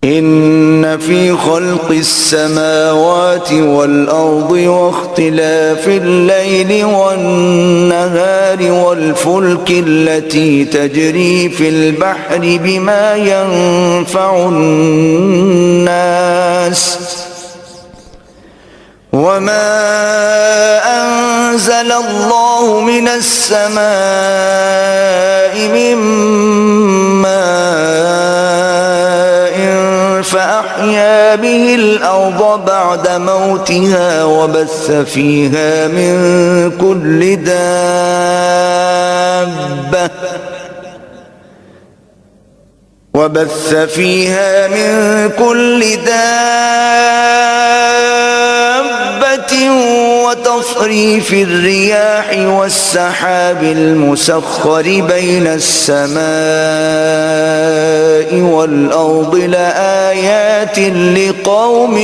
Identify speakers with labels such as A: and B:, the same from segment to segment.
A: إن في خلق السماوات والأرض واختلاف الليل والنهار والفلك التي تجري في البحر بما ينفع الناس وما أنزل الله من السماء من ماء فأحيا به الأرض بعد موتها وبث فيها من كل دابة وتصريف الرياح والسحاب المسخر بين السماء والأرض لآيات لقوم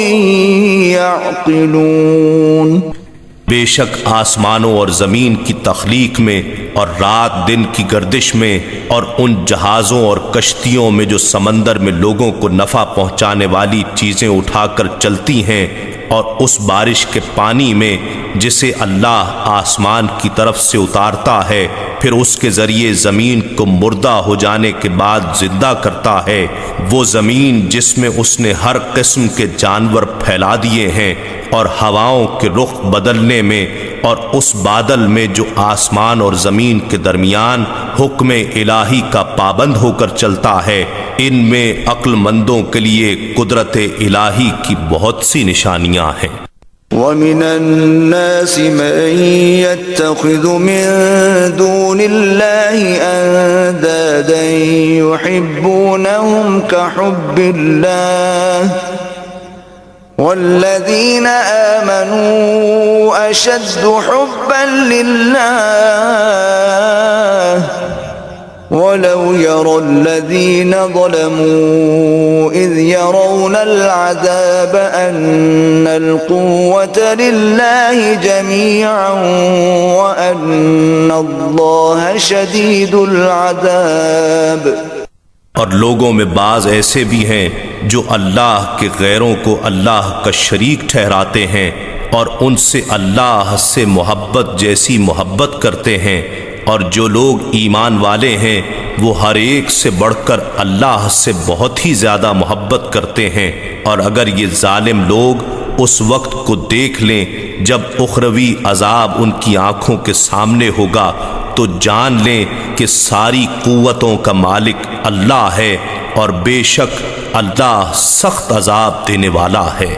A: يعقلون۔
B: بے شک آسمانوں اور زمین کی تخلیق میں اور رات دن کی گردش میں اور ان جہازوں اور کشتیوں میں جو سمندر میں لوگوں کو نفع پہنچانے والی چیزیں اٹھا کر چلتی ہیں اور اس بارش کے پانی میں جسے اللہ آسمان کی طرف سے اتارتا ہے پھر اس کے ذریعے زمین کو مردہ ہو جانے کے بعد زندہ کرتا ہے، وہ زمین جس میں اس نے ہر قسم کے جانور پھیلا دیے ہیں اور ہواؤں کے رخ بدلنے میں اور اس بادل میں جو آسمان اور زمین کے درمیان حکم الہی کا پابند ہو کر چلتا ہے، ان میں عقل مندوں کے لیے قدرت الہی کی بہت سی نشانیاں ہیں۔
A: وَمِنَ النَّاسِ مَن يَتَّخِذُ مِن دُونِ اللَّهِ أَندَادًا يُحِبُّونَهُمْ كَحُبِّ اللَّهِ وَالَّذِينَ آمَنُوا أَشَدُّ حُبًّا لِلَّهِ وَلَوْ يَرَى الَّذِينَ ظَلَمُوا إِذْ يَرَوْنَ الْعَذَابَ أَنَّ الْقُوَّةَ لِلَّهِ جَمِيعًا وَأَنَّ اللَّهَ شَدِيدُ الْعَذَابِ۔
B: اور لوگوں میں بعض ایسے بھی ہیں جو اللہ کے غیروں کو اللہ کا شریک ٹھہراتے ہیں اور ان سے اللہ سے محبت جیسی محبت کرتے ہیں، اور جو لوگ ایمان والے ہیں وہ ہر ایک سے بڑھ کر اللہ سے بہت ہی زیادہ محبت کرتے ہیں۔ اور اگر یہ ظالم لوگ اس وقت کو دیکھ لیں جب اخروی عذاب ان کی آنکھوں کے سامنے ہوگا تو جان لیں کہ ساری قوتوں کا مالک اللہ ہے اور بے شک اللہ سخت عذاب دینے والا ہے۔